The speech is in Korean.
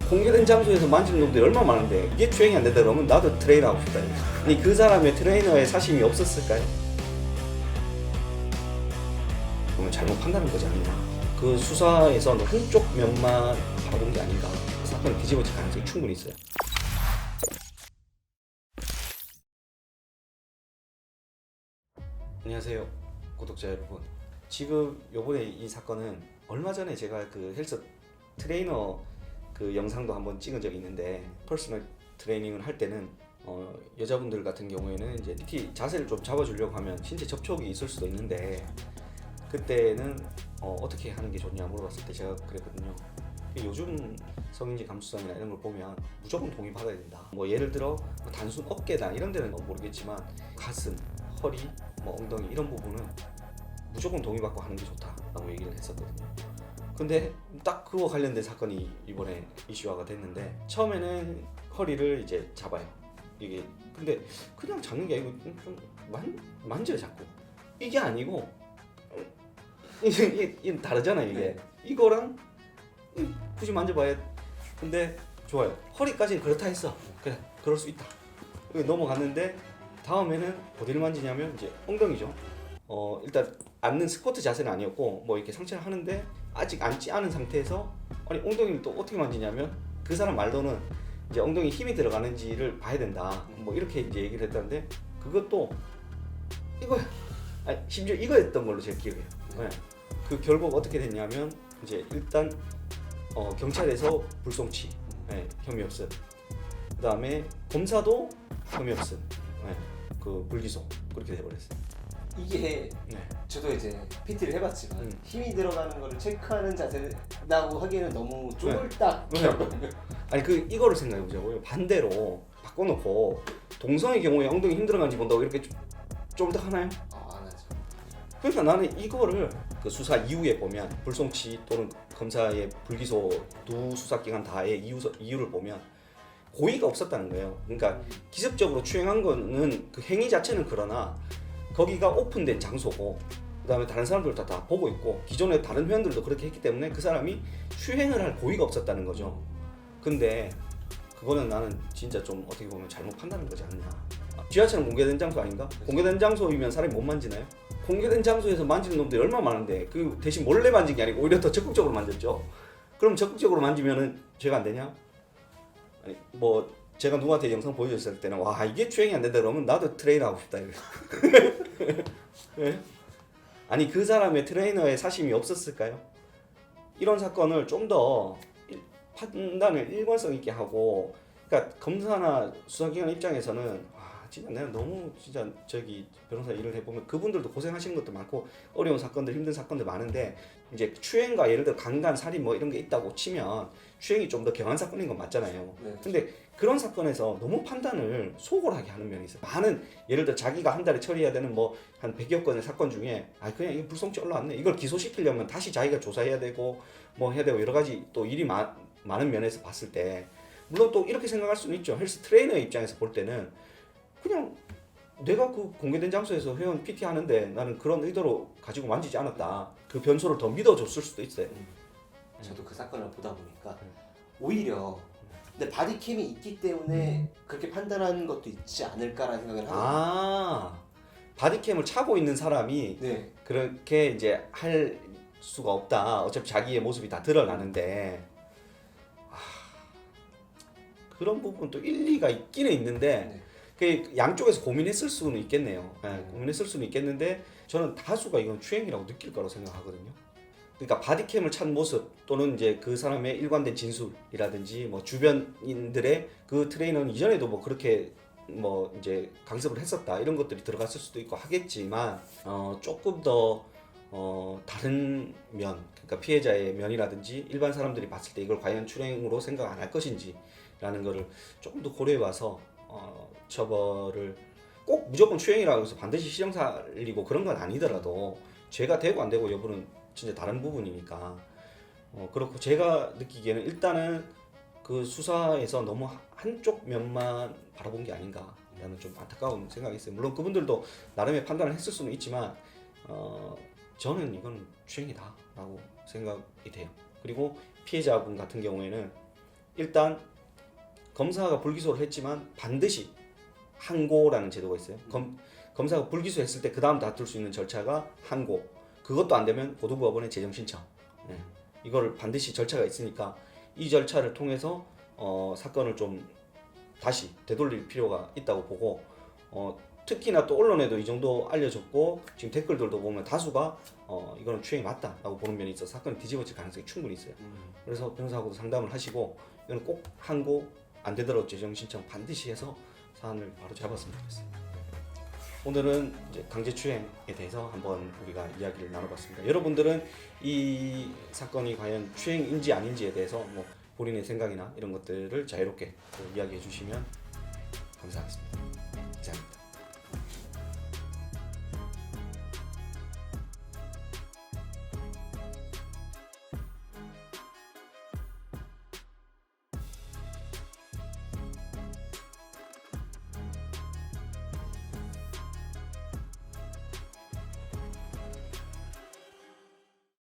공개된 장소에서 만지는 놈들이 얼마나 많은데 이게 추행이 안 된다 그러면 나도 트레이너 하고 싶다. 아니 그 사람의 트레이너의 사심이 없었을까요? 그러면 잘못 판단한 거지 않나. 그 수사에서 한쪽 면만 바라본 게 아닌가. 그 사건을 뒤집어질 가능성이 충분히 있어요. 안녕하세요 구독자 여러분. 지금 요번에 이 사건은 얼마 전에 제가 그 헬스 트레이너 그 영상도 한번 찍은 적이 있는데, 퍼스널 트레이닝을 할 때는 여자분들 같은 경우에는 이제 PT 자세를 좀 잡아주려고 하면 신체 접촉이 있을 수도 있는데, 그때는 어떻게 하는 게 좋냐 물어봤을 때 제가 그랬거든요. 요즘 성인지 감수성이나 이런 걸 보면 무조건 동의 받아야 된다. 뭐 예를 들어 단순 어깨나 이런 데는 모르겠지만 가슴, 허리, 뭐 엉덩이 이런 부분은 무조건 동의받고 하는 게 좋다라고 얘기를 했었거든요. 근데 딱 그거 관련된 사건이 이번에 이슈화가 됐는데, 처음에는 허리를 이제 잡아요. 이게 근데 그냥 잡는 게 아니고 좀 만져요 자꾸. 이게 아니고 이게 다르잖아 이게. 네. 이거랑 굳이 만져봐야. 근데 좋아요. 허리까지는 그렇다 했어. 그래 그럴 수 있다. 넘어갔는데 다음에는 어디를 만지냐면 이제 엉덩이죠. 일단 앉는 스쿼트 자세는 아니었고 뭐 이렇게 상체를 하는데 아직 앉지 않은 상태에서 아니 엉덩이를 또 어떻게 만지냐면 그 사람 말로는 이제 엉덩이 힘이 들어가는지를 봐야 된다. 뭐 이렇게 이제 얘기를 했다는데 그것도 이거야. 아니 심지어 이거였던 걸로 제가 기억해요. 네. 그 결국 어떻게 됐냐면 이제 일단 경찰에서 불송치, 네, 혐의 없음. 그다음에 검사도 혐의 없음. 네, 그 불기소 그렇게 돼버렸어요. 이게 네. 저도 이제 PT를 해봤지만 힘이 들어가는 거를 체크하는 자세라고 하기에는 너무 쫄딱. 네. 아니 이거를 생각해 보자고요. 반대로 바꿔놓고 동성의 경우에 엉덩이 힘들어가는지 본다고 이렇게 쫄딱하나요? 안 하죠. 그러니까 나는 이거를 그 수사 이후에 보면 불송치 또는 검사의 불기소 두 수사기관 다의 이유를 보면 고의가 없었다는 거예요. 그러니까 기습적으로 추행한 거는 그 행위 자체는 그러나 거기가 오픈된 장소고 그다음에 다른 사람들도 다 보고 있고 기존의 다른 회원들도 그렇게 했기 때문에 그 사람이 추행을 할 고의가 없었다는 거죠. 근데 그거는 나는 진짜 좀 어떻게 보면 잘못 판단한 거지 않냐. 지하철은 공개된 장소 아닌가? 공개된 장소이면 사람이 못 만지나요? 공개된 장소에서 만지는 놈들이 얼마나 많은데 그 대신 몰래 만진 게 아니고 오히려 더 적극적으로 만졌죠. 그럼 적극적으로 만지면은 죄가 안 되냐? 아니 뭐 제가 누구한테 영상 보여줬을 때는 와 이게 추행이 안 된다 그러면 나도 트레이너 하고 싶다. 네? 아니 그 사람의 트레이너의 사심이 없었을까요? 이런 사건을 좀 더 판단을 일관성 있게 하고, 그러니까 검사나 수사기관 입장에서는 와 진짜 내가 너무 진짜 변호사 일을 해보면 그분들도 고생하시는 것도 많고 어려운 사건들 힘든 사건들 많은데, 이제 추행과 예를 들어 강간 살인 뭐 이런 게 있다고 치면 추행이 좀 더 경한 사건인 건 맞잖아요. 네. 근데 그런 사건에서 너무 판단을 소홀하게 하는 면이 있어요. 많은 예를 들어 자기가 한 달에 처리해야 되는 뭐 한 100여 건의 사건 중에 그냥 이거 불송치 올라왔네. 이걸 기소시키려면 다시 자기가 조사해야 되고 뭐 해야 되고 여러 가지 또 일이 많은 면에서 봤을 때, 물론 또 이렇게 생각할 수는 있죠. 헬스 트레이너의 입장에서 볼 때는 그냥 내가 그 공개된 장소에서 회원 PT 하는데 나는 그런 의도로 가지고 만지지 않았다. 그 변소를 더 믿어줬을 수도 있어요. 저도 그 사건을 보다 보니까 오히려 근데 바디캠이 있기 때문에 그렇게 판단하는 것도 있지 않을까라는 생각을 하거든요. 바디캠을 차고 있는 사람이 네. 그렇게 이제 할 수가 없다. 어차피 자기의 모습이 다 드러나는데 그런 부분도 일리가 있기는 있는데 그 양쪽에서 고민했을 수는 있겠네요. 고민했을 수는 있겠는데 저는 다수가 이건 추행이라고 느낄 거라고 생각하거든요. 그러니까 바디캠을 찬 모습 또는 이제 그 사람의 일관된 진술이라든지 뭐 주변인들의 그 트레이너는 이전에도 뭐 그렇게 뭐 이제 강습을 했었다 이런 것들이 들어갔을 수도 있고 하겠지만 조금 더 다른 면, 그러니까 피해자의 면이라든지 일반 사람들이 봤을 때 이걸 과연 추행으로 생각 안 할 것인지 라는 거를 조금 더 고려해 봐서 처벌을 꼭 무조건 추행이라고 해서 반드시 실형 살리고 그런 건 아니더라도 죄가 되고 안 되고 여부는 진짜 다른 부분이니까 그렇고, 제가 느끼기에는 일단은 그 수사에서 너무 한쪽 면만 바라본 게 아닌가 라는 좀 안타까운 생각이 있어요. 물론 그분들도 나름의 판단을 했을 수는 있지만 저는 이건 추행이다 라고 생각이 돼요. 그리고 피해자분 같은 경우에는 일단 검사가 불기소를 했지만 반드시 항고라는 제도가 있어요. 검사가 불기소했을 때 그 다음 다툴 수 있는 절차가 항고. 그것도 안 되면 고등법원에 재정 신청. 네. 이거를 반드시 절차가 있으니까 이 절차를 통해서 사건을 좀 다시 되돌릴 필요가 있다고 보고 특히나 또 언론에도 이 정도 알려졌고 지금 댓글들도 보면 다수가 이거는 추행이 맞다라고 보는 면이 있어 서 사건이 뒤집어질 가능성이 충분히 있어요. 그래서 변호사하고도 상담을 하시고 이거는 꼭 항고 안 되더라도 재정 신청 반드시 해서 사안을 바로 잡았으면 좋겠습니다. 오늘은 이제 강제추행에 대해서 한번 우리가 이야기를 나눠봤습니다. 여러분들은 이 사건이 과연 추행인지 아닌지에 대해서 뭐 본인의 생각이나 이런 것들을 자유롭게 이야기해 주시면 감사하겠습니다. 이상입니다.